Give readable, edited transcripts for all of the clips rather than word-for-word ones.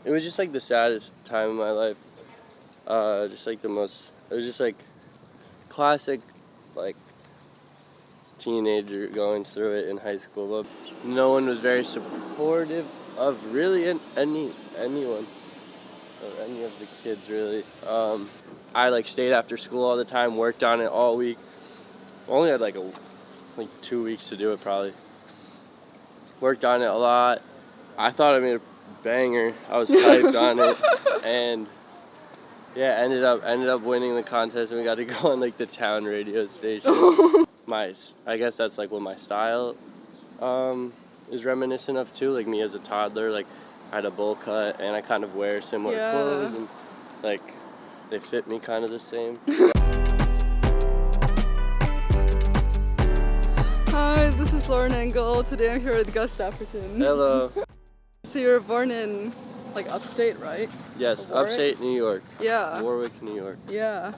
It was just like the saddest time of my life. Just like it was just like classic, like teenager going through it in high school. But no one was very supportive of really anyone, or any of the kids really. I like stayed after school all the time, worked on it all week. Only had like 2 weeks to do it probably. Worked on it a lot. I thought I made a banger. I was hyped on it, and yeah, ended up winning the contest, and we got to go on like the town radio station. I guess that's like what my style is reminiscent of too. Like me as a toddler, like I had a bowl cut, and I kind of wear similar clothes, and like they fit me kind of the same. Hi, this is Lauren Engel. Today I'm here with GUS DAPPERTON. Hello. So you were born in like upstate, right? Yes, upstate New York. Yeah. Warwick, New York. Yeah.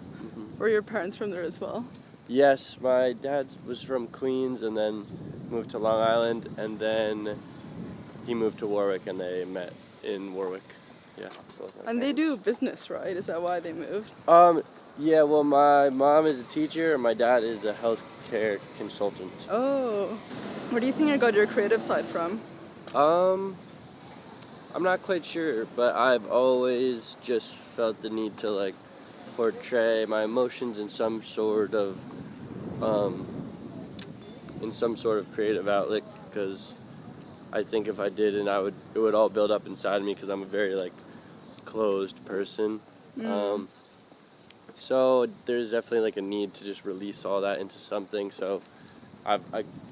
Were your parents from there as well? Yes, my dad was from Queens and then moved to Long Island, and then he moved to Warwick, and they met in Warwick. Yeah. So and they do business, right? Is that why they moved? Yeah, well, my mom is a teacher and my dad is a healthcare consultant. Oh. Where do you think you got your creative side from? I'm not quite sure, but I've always just felt the need to like portray my emotions in some sort of creative outlet, because I think if I did, it would all build up inside of me, because I'm a very like closed person. So there's definitely like a need to just release all that into something. So I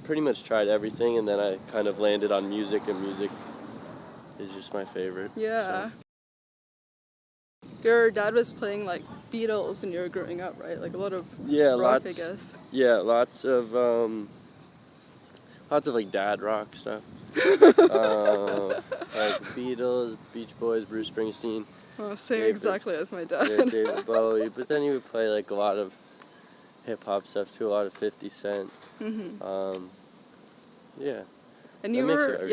pretty much tried everything, and then I kind of landed on music, and music is just my favorite. Yeah. So. Your dad was playing like Beatles when you were growing up, right? Like a lot of rock, I guess. Yeah, lots of like dad rock stuff. Like Beatles, Beach Boys, Bruce Springsteen. Oh, same exactly as my dad. Yeah, David Bowie. But then he would play like a lot of hip hop stuff too, a lot of 50 Cent. Yeah. And you were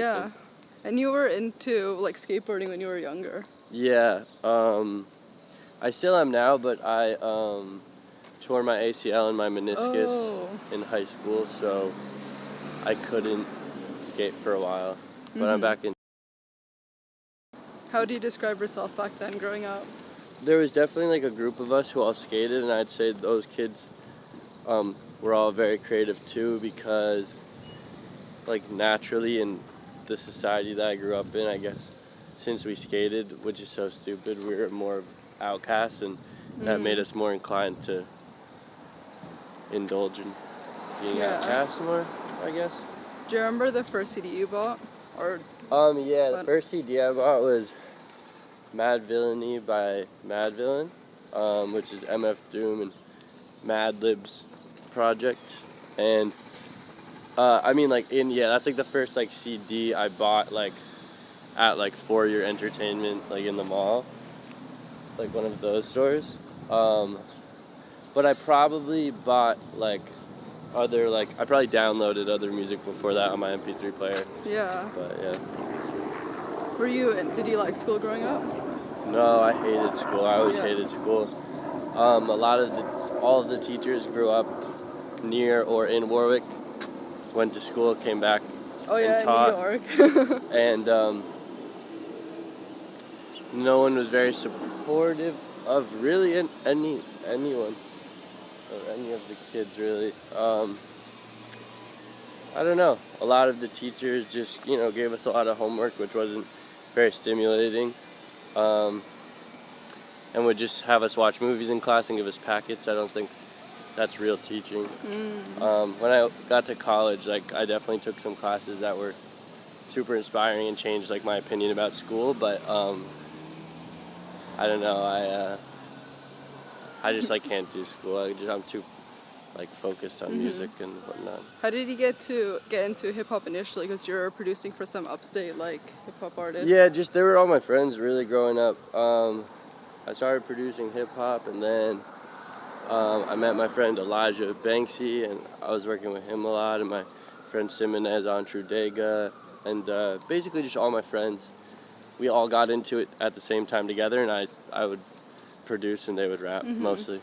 and you were into like skateboarding when you were younger. Yeah. I still am now, but I tore my ACL and my meniscus in high school, so I couldn't skate for a while. But I'm back in. How do you describe yourself back then, growing up? There was definitely like a group of us who all skated, and I'd say those kids were all very creative too, because like naturally in the society that I grew up in, I guess, since we skated, which is so stupid, we were more outcasts, and that made us more inclined to indulge in being outcasts more, I guess. Do you remember the first CD you bought? Or the first CD I bought was Mad Villainy by Mad Villain, which is MF Doom and Madlib's project. And that's like the first like CD I bought like at like For Your Entertainment, like in the mall, like one of those stores. But I probably bought like I probably downloaded other music before that on my MP3 player. Yeah. But yeah. Did you like school growing up? No, I hated school. I always hated school. All of the teachers grew up near or in Warwick, went to school, came back and taught. In New York. And no one was very supportive of really anyone. Or any of the kids really. I don't know. A lot of the teachers just, gave us a lot of homework, which wasn't very stimulating. And would just have us watch movies in class and give us packets. I don't think that's real teaching. When I got to college, like I definitely took some classes that were super inspiring and changed like my opinion about school, but I don't know. I just like can't do school. I'm too like focused on music and whatnot. How did you get into hip hop initially? Because you're producing for some upstate like hip hop artists. Yeah, they were all my friends really growing up. I started producing hip hop, and then I met my friend Elijah Banksy, and I was working with him a lot, and my friend Simonez Antrudega, and basically just all my friends we all got into it at the same time together, and I would produce and they would rap mostly.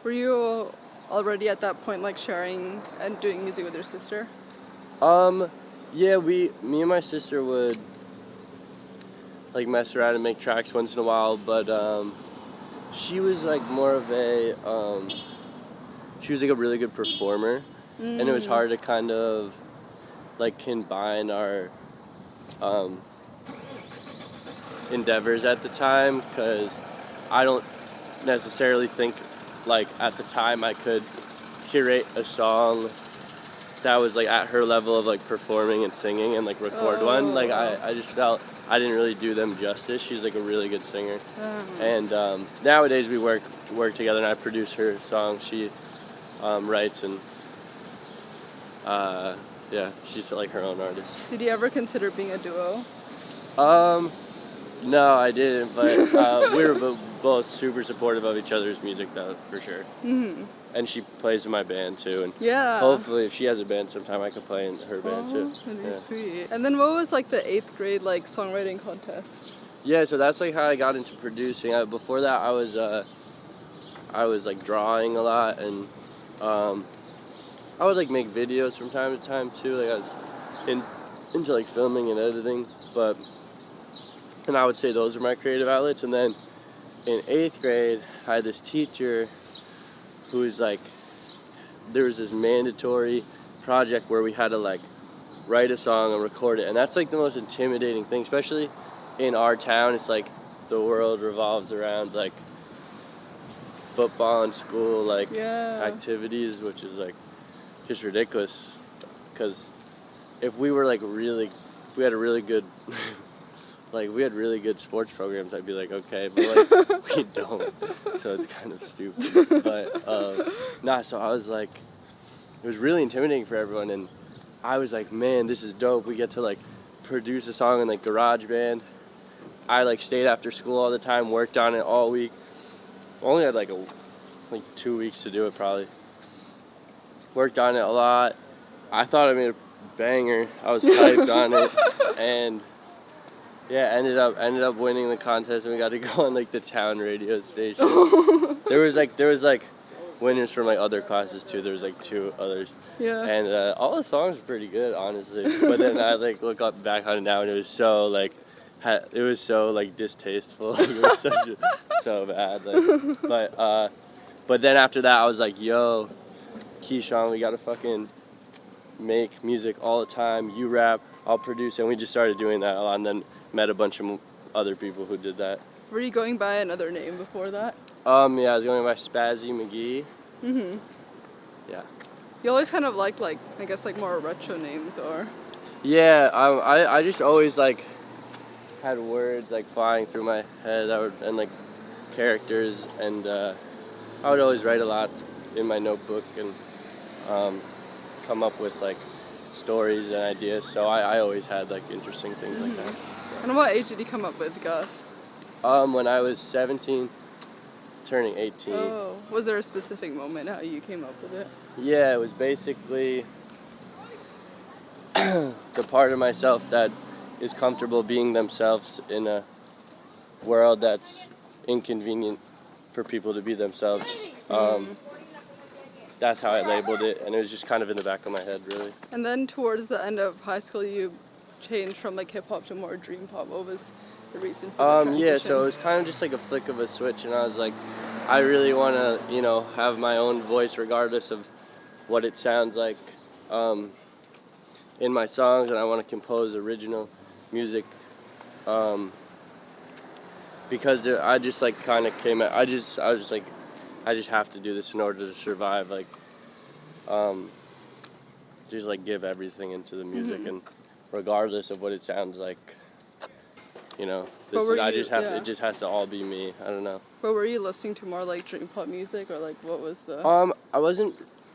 Were you already at that point like sharing and doing music with your sister? Yeah, me and my sister would like mess around and make tracks once in a while, but she was like more of a she was like a really good performer, and it was hard to kind of like combine our endeavors at the time, because I don't necessarily think like at the time I could curate a song that was like at her level of like performing and singing and like record one. Like I just felt I didn't really do them justice. She's like a really good singer. And nowadays we work together, and I produce her songs. She writes, and yeah, she's like her own artist. Did you ever consider being a duo? No, I didn't, but we were both super supportive of each other's music, though, for sure. And she plays in my band too, and hopefully if she has a band sometime I can play in her band too. That'd be sweet. And then what was like the 8th grade like songwriting contest? Yeah, so that's like how I got into producing. Before that I was like drawing a lot, and I would like make videos from time to time too. Like I was into like filming and editing, and I would say those are my creative outlets. And then in 8th grade I had this teacher who was like, there was this mandatory project where we had to like write a song and record it, and that's like the most intimidating thing, especially in our town. It's like the world revolves around like football and school like activities, which is like just ridiculous, because if we were like if we had a really good like we had really good sports programs, I'd be like, okay, but like we don't, so it's kind of stupid. But so I was like, it was really intimidating for everyone, and I was like, man, this is dope. We get to like produce a song in like GarageBand. I like stayed after school all the time, worked on it all week. Only had like 2 weeks to do it probably. Worked on it a lot. I thought I made a banger. I was hyped on it, and yeah, ended up winning the contest, and we got to go on like the town radio station. There was like winners from like other classes too. There was like 2 others. Yeah. And all the songs were pretty good, honestly. But then I like look back on it now, and it was so like distasteful. Like, it was so bad. Like, but then after that, I was like, yo, Keyshawn, we gotta fucking make music all the time. You rap, I'll produce, and we just started doing that a lot, and then met a bunch of other people who did that. Were you going by another name before that? Yeah, I was going by Spazzy McGee. Yeah. You always kind of liked like, I guess like more retro names, or? Yeah, I just always like had words like flying through my head and like characters, and I would always write a lot in my notebook and come up with like stories and ideas, so I always had like interesting things like that. And what age did you come up with GUS? When I was 17, turning 18. Oh, was there a specific moment how you came up with it? Yeah, it was basically the part of myself that is comfortable being themselves in a world that's inconvenient for people to be themselves. That's how I labeled it, and it was just kind of in the back of my head, really. And then towards the end of high school, you changed from like hip hop to more dream pop. What was the reason for the transition? Yeah, so it was kind of just like a flick of a switch, and I was like, I really want to, have my own voice regardless of what it sounds like in my songs, and I want to compose original music because I just like kind of came at, I was just like, I just have to do this in order to survive, like just like give everything into the music, and regardless of what it sounds like, it just has to all be me. I don't know. But were you listening to more like dream pop music, or like what was the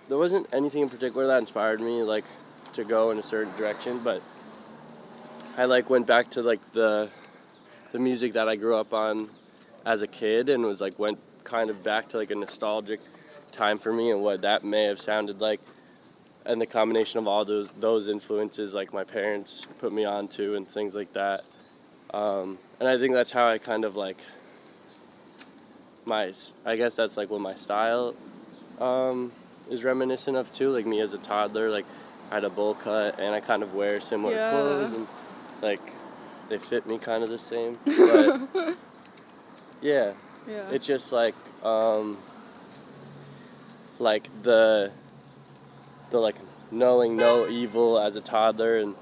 there wasn't anything in particular that inspired me like to go in a certain direction, but I like went back to like the music that I grew up on as a kid, and was like went kind of back to like a nostalgic time for me and what that may have sounded like, and the combination of all those influences like my parents put me on to and things like that And I think that's how I kind of like I guess that's like what my style is reminiscent of too. Like me as a toddler, like I had a bowl cut and I kind of wear similar clothes and like they fit me kind of the same. But yeah, it's just like the like knowing no evil as a toddler and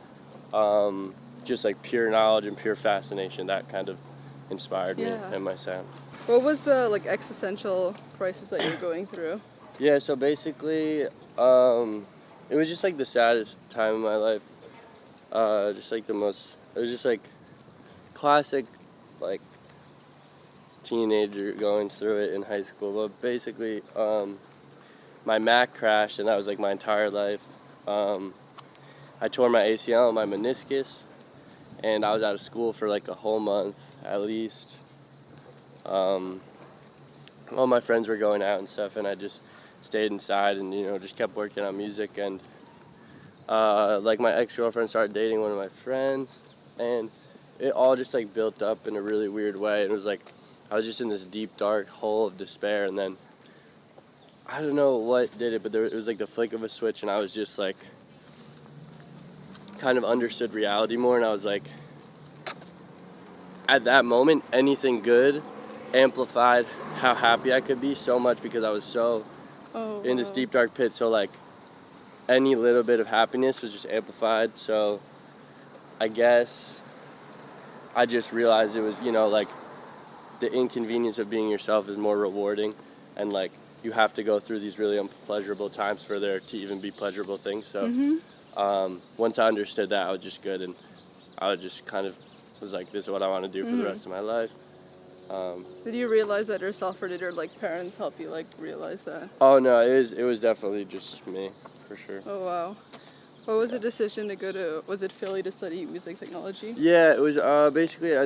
just like pure knowledge and pure fascination, that kind of inspired me and my sound. What was the like existential crisis that you were going through? Yeah, so basically it was just like the saddest time of my life. Just like it was just like classic like teenager going through it in high school. But basically my Mac crashed and that was like my entire life. I tore my ACL and my meniscus and I was out of school for like a whole month at least. All my friends were going out and stuff and I just stayed inside and just kept working on music. And like my ex-girlfriend started dating one of my friends and it all just like built up in a really weird way. And it was like I was just in this deep dark hole of despair, and then I don't know what did it, but it was like the flick of a switch and I was just like kind of understood reality more. And I was like, at that moment, anything good amplified how happy I could be so much because I was so in this deep dark pit. So like any little bit of happiness was just amplified. So I guess I just realized it was, like the inconvenience of being yourself is more rewarding, and like you have to go through these really unpleasurable times for there to even be pleasurable things. So once I understood that, I was just good, and I was just kind of was like, this is what I want to do for the rest of my life. Did you realize that yourself, or did your like parents help you like realize that? Oh no, it was definitely just me, for sure. Oh wow. What was the decision to go to, was it Philly to study music technology? Yeah, it was basically I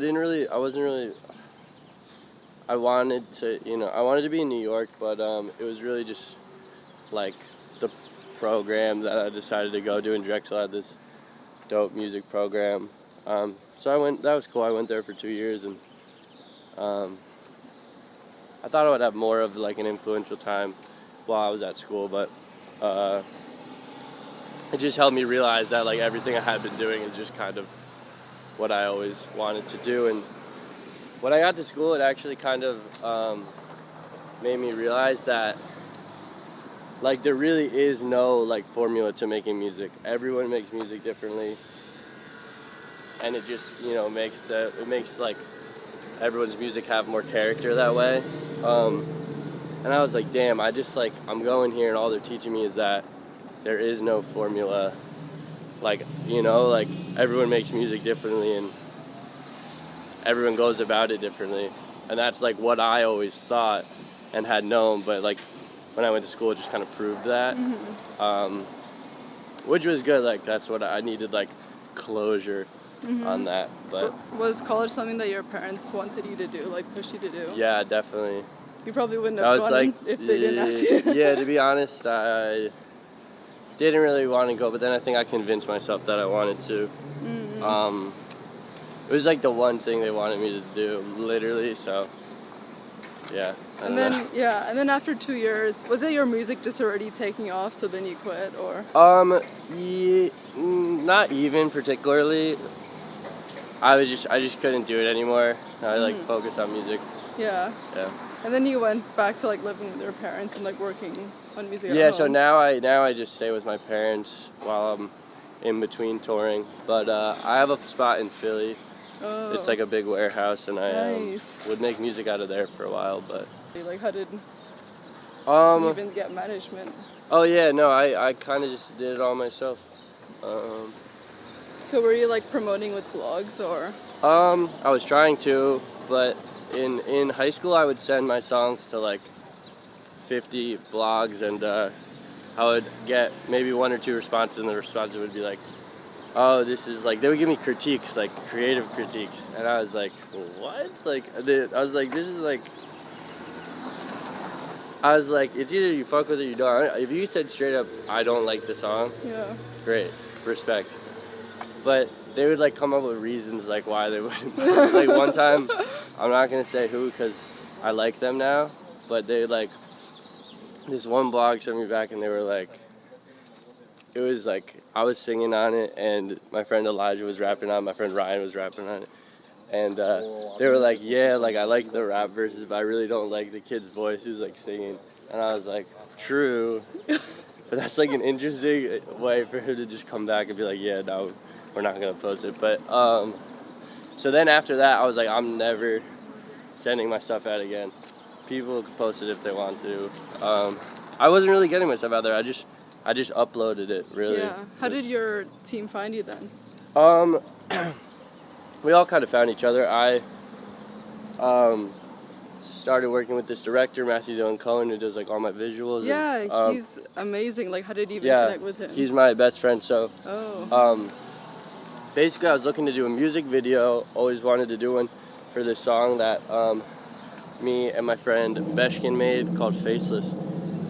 wanted to be in New York, but it was really just like the program that I decided to go do in Drexel had this dope music program. So I went, that was cool. I went there for 2 years and I thought I would have more of like an influential time while I was at school, but it just helped me realize that like everything I had been doing is just kind of what I always wanted to do. And when I got to school, it actually kind of made me realize that like there really is no like formula to making music. Everyone makes music differently, and it just makes like everyone's music have more character that way. And I was like, damn, I'm going here and all they're teaching me is that there is no formula. Like, like everyone makes music differently and everyone goes about it differently. And that's like what I always thought and had known, but like when I went to school, it just kind of proved that. Which was good. Like that's what I needed, like closure on that. But was college something that your parents wanted you to do, like pushed you to do? Yeah, definitely. You probably wouldn't have gone if they didn't ask you. Yeah, to be honest, I didn't really want to go, but then I think I convinced myself that I wanted to. It was like the one thing they wanted me to do, literally, so yeah. And then after 2 years, was it your music just already taking off, so then you quit, or? Not even particularly. I just couldn't do it anymore. I like focused on music. Yeah. Yeah. And then you went back to like living with your parents and like working on music. Yeah. So now I just stay with my parents while I'm in between touring. But I have a spot in Philly. Oh. It's like a big warehouse, and I would make music out of there for a while. But like, how did you even get management? Oh yeah, no, I kind of just did it all myself. So were you like promoting with blogs or? I was trying to, but in high school I would send my songs to like 50 blogs, and I would get maybe 1 or 2 responses, and the responses would be like, oh, this is like, they would give me critiques, like creative critiques, and I was like, what? Like, I was like, this is like, I was like, it's either you fuck with it or you don't. If you said straight up, I don't like the song, yeah, great, respect. But they would like come up with reasons like why they wouldn't post. Like one time, I'm not gonna say who because I like them now, but they like, this one blog sent me back and they were like, it was like, I was singing on it and my friend Elijah was rapping on it, my friend Ryan was rapping on it. And they were like, yeah, like I like the rap verses, but I really don't like the kid's voice who's like singing. And I was like, true. But that's like an interesting way for him to just come back and be like, yeah, no, we're not gonna post it. But so then after that, I was like, I'm never sending my stuff out again. People can post it if they want to. I wasn't really getting my stuff out there. I just uploaded it, really. Yeah. How did your team find you then? We all kind of found each other. I started working with this director, Matthew Dillon Cohen, who does like all my visuals. Yeah, and, he's amazing. Like, how did you even connect with him? He's my best friend. So, oh. Basically, I was looking to do a music video. Always wanted to do one for this song that me and my friend Beshkin made called Faceless.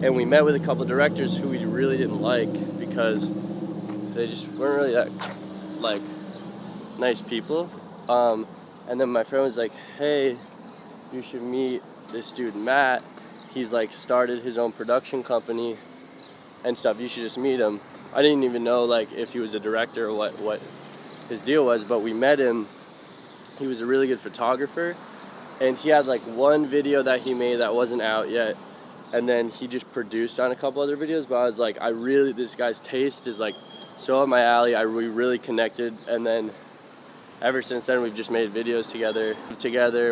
And we met with a couple of directors who we really didn't like because they just weren't really that like nice people. And then my friend was like, hey, you should meet this dude Matt. He's like started his own production company and stuff. You should just meet him. I didn't even know like if he was a director or what his deal was, but we met him. He was a really good photographer, and he had like one video that he made that wasn't out yet, and then he just produced on a couple other videos. But I was like, this guy's taste is like so up my alley. We really connected, and then ever since then we've just made videos together,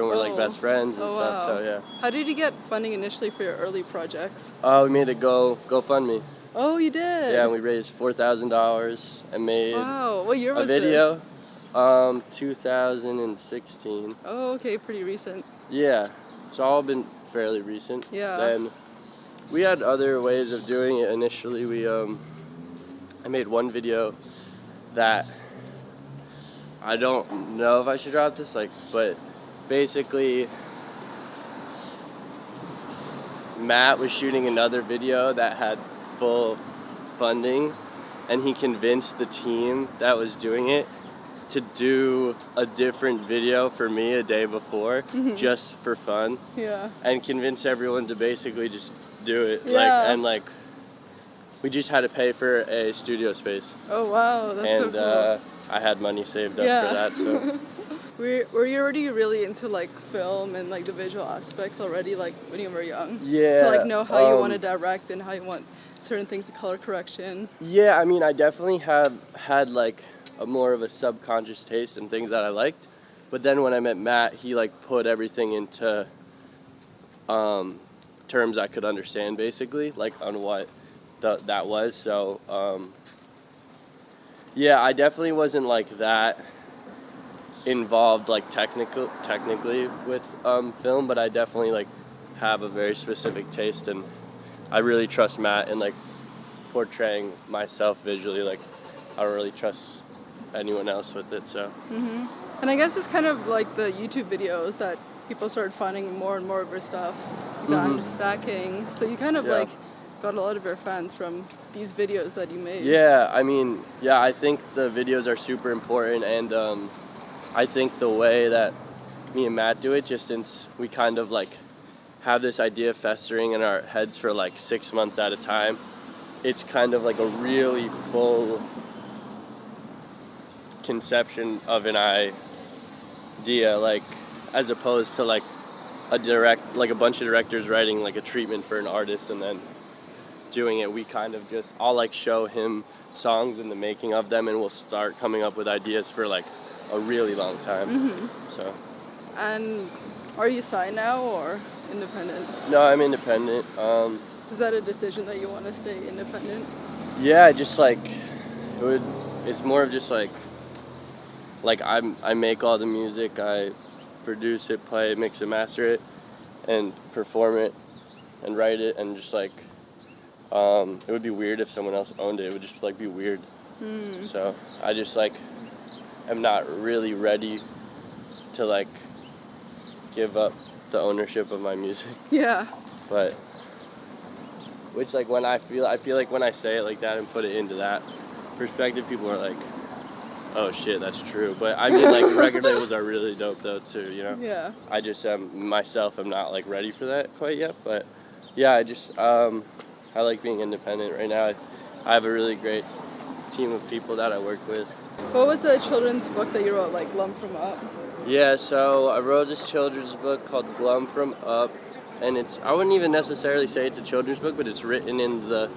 and we're like best friends and stuff. Wow. So yeah. How did you get funding initially for your early projects? We made a GoFundMe. Oh, you did? Yeah, and we raised $4,000 and made what year was a video. This? 2016. Oh, okay, pretty recent. Yeah, it's all been fairly recent. Yeah. Then we had other ways of doing it initially. I made one video that I don't know if I should drop this, but basically Matt was shooting another video that had full funding, and he convinced the team that was doing it to do a different video for me a day before, just for fun. Yeah. And convince everyone to basically just do it. Yeah. We just had to pay for a studio space. Oh wow, that's so cool. I had money saved up for that, so. Were you already really into like film and like the visual aspects already, like when you were young? Yeah. So like know how you want to direct and how you want certain things, the color correction. Yeah, I mean, I definitely have had like a more of a subconscious taste in things that I liked, but then when I met Matt, he like put everything into terms I could understand, basically, like on what that was. So yeah, I definitely wasn't like that involved like technically with film, but I definitely like have a very specific taste, and I really trust Matt in like portraying myself visually. Like I don't really trust anyone else with it, so. And I guess it's kind of like the YouTube videos that people started finding more and more of your stuff, the stacking. So you kind of like got a lot of your fans from these videos that you made. Yeah, I mean, yeah, I think the videos are super important, and I think the way that me and Matt do it, just since we kind of like have this idea festering in our heads for like 6 months at a time, it's kind of like a really full conception of an idea, like as opposed to like a bunch of directors writing like a treatment for an artist and then doing it. We kind of just, I'll like show him songs and the making of them, and we'll start coming up with ideas for like a really long time. So. And are you signed now or independent? No, I'm independent. Is that a decision that you want to stay independent? Yeah, just like it's more of just like I make all the music, I produce it, play it, mix it, master it, and perform it, and write it, and just like it would be weird if someone else owned it. It would just like be weird. So I just like am not really ready to like give up the ownership of my music. Yeah. But which like when I feel like when I say it like that and put it into that perspective, people are like, oh shit, that's true. But I mean, like, record labels are really dope though too, you know? Yeah. I just myself am not like ready for that quite yet, but yeah, I like being independent right now. I have a really great team of people that I work with. What was the children's book that you wrote, like Glum from Up? Yeah, so I wrote this children's book called Glum from Up, and I wouldn't even necessarily say it's a children's book, but it's written in the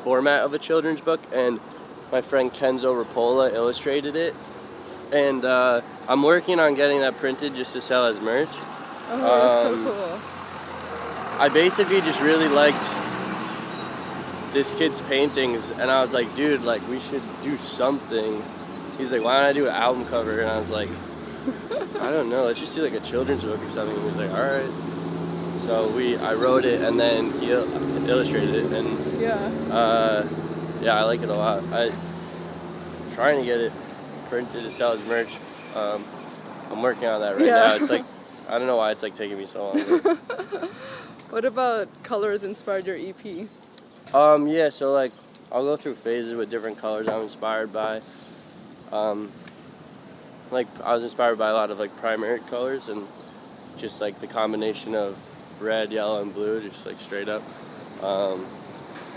format of a children's book, and my friend Kenzo Rapola illustrated it, and I'm working on getting that printed just to sell as merch. Oh, that's so cool. I basically just really liked this kid's paintings, and I was like, dude, like, we should do something. He's like, why don't I do an album cover? And I was like, I don't know, let's just do like a children's book or something. He was like, all right. So I wrote it, and then he illustrated it, and yeah, I like it a lot. I'm trying to get it printed to sell as merch. I'm working on that right now. It's like, I don't know why it's like taking me so long. What about colors inspired your EP? Yeah, so like I'll go through phases with different colors I'm inspired by. Like I was inspired by a lot of like primary colors and just like the combination of red, yellow, and blue, just like straight up.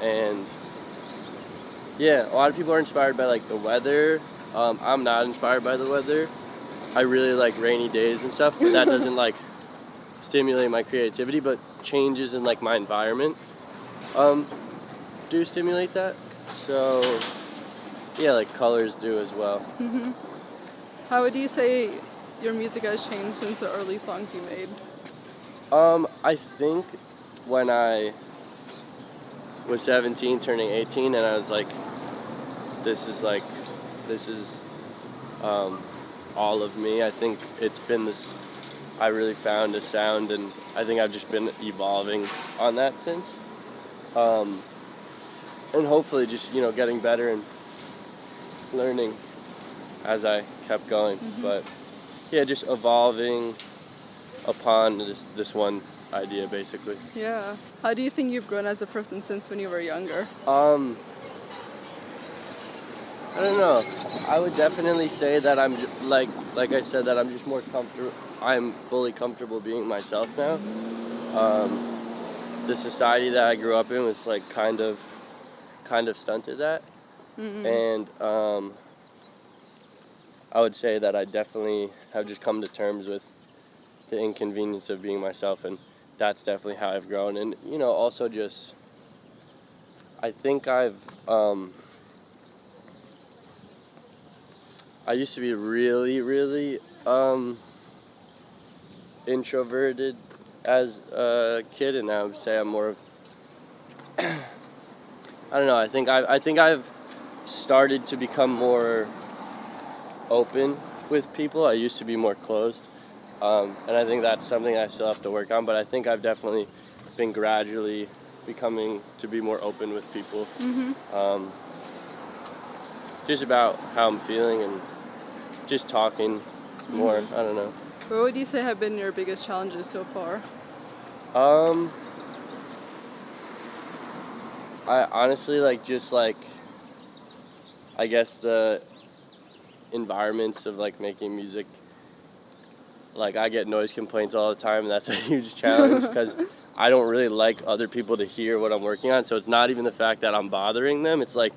And yeah, a lot of people are inspired by like the weather. I'm not inspired by the weather. I really like rainy days and stuff, but that doesn't like stimulate my creativity, but changes in like my environment do stimulate that. So yeah, like colors do as well. Mm-hmm. How would you say your music has changed since the early songs you made? I think when I was 17 turning 18 and I was like, this is all of me. I think it's been this, I really found a sound, and I think I've just been evolving on that since. And hopefully just, you know, getting better and learning as I kept going. Mm-hmm. But yeah, just evolving upon this one idea, basically. Yeah. How do you think you've grown as a person since when you were younger? I don't know. I would definitely say that I'm like I said, that I'm just more comfortable. I'm fully comfortable being myself now. The society that I grew up in was like kind of stunted that. Mm-hmm. And I would say that I definitely have just come to terms with the inconvenience of being myself, and that's definitely how I've grown. And you know, also just I think I used to be really, really introverted as a kid, and now I would say I'm more of I don't know. I think I've started to become more open with people. I used to be more closed, and I think that's something I still have to work on. But I think I've definitely been gradually becoming to be more open with people. Mm-hmm. Just about how I'm feeling and just talking more. Mm-hmm. I don't know. What would you say have been your biggest challenges so far? I honestly I guess the environments of like making music. Like I get noise complaints all the time, and that's a huge challenge because I don't really like other people to hear what I'm working on. So it's not even the fact that I'm bothering them. It's like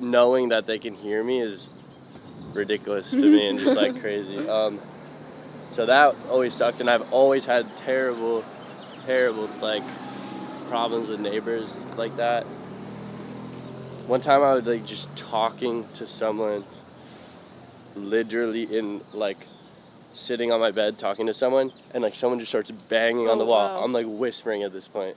knowing that they can hear me is ridiculous to me and just like crazy. So that always sucked, and I've always had terrible like problems with neighbors like that. One time I was like just talking to someone, literally in like sitting on my bed talking to someone, and like someone just starts banging on the wall. Wow. I'm like whispering at this point.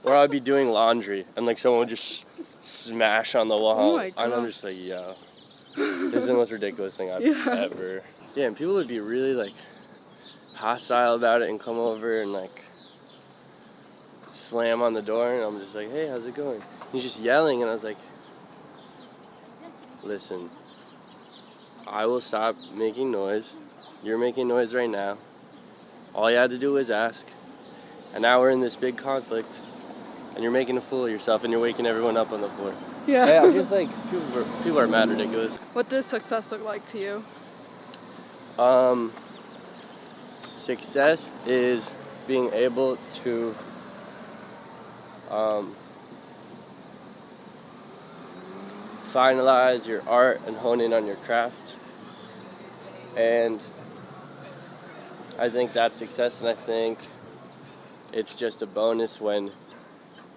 Or I'd be doing laundry and like someone would just smash on the wall. Oh, and I'm just like, yo, this is the most ridiculous thing I've ever. Yeah, and people would be really like hostile about it and come over and like slam on the door, and I'm just like, hey, how's it going? And he's just yelling, and I was like, listen, I will stop making noise. You're making noise right now. All you had to do was ask. And now we're in this big conflict, and you're making a fool of yourself, and you're waking everyone up on the floor. Yeah. Yeah, I'm just like, people are mad ridiculous. What does success look like to you? Success is being able to finalize your art and hone in on your craft. And I think that's success, and I think it's just a bonus when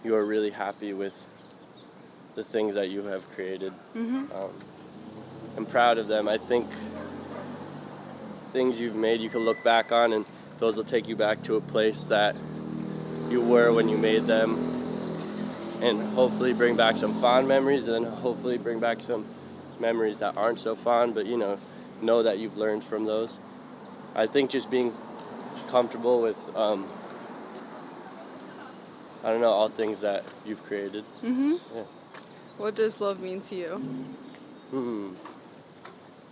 you are really happy with the things that you have created. I'm proud of them. I think things you've made you can look back on, and those will take you back to a place that you were when you made them, and hopefully bring back some fond memories, and hopefully bring back some memories that aren't so fond, but know that you've learned from those. I think just being comfortable with all things that you've created. Yeah. What does love mean to you?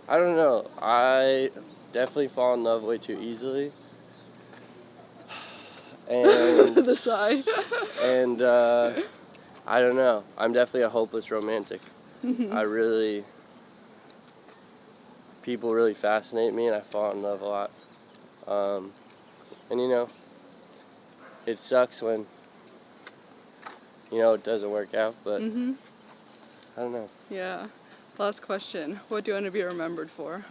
I don't know. I definitely fall in love way too easily. And The sigh. And I don't know. I'm definitely a hopeless romantic. People really fascinate me, and I fall in love a lot. And it sucks when it doesn't work out, but I don't know. Yeah. Last question. What do you want to be remembered for?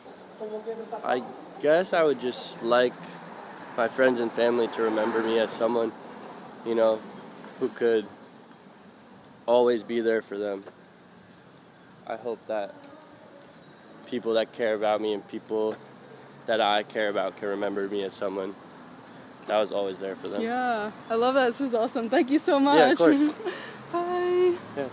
I guess I would just like my friends and family to remember me as someone, who could always be there for them. I hope that people that care about me and people that I care about can remember me as someone that was always there for them. Yeah, I love that. This was awesome. Thank you so much. Yeah, of course. Bye. Yeah.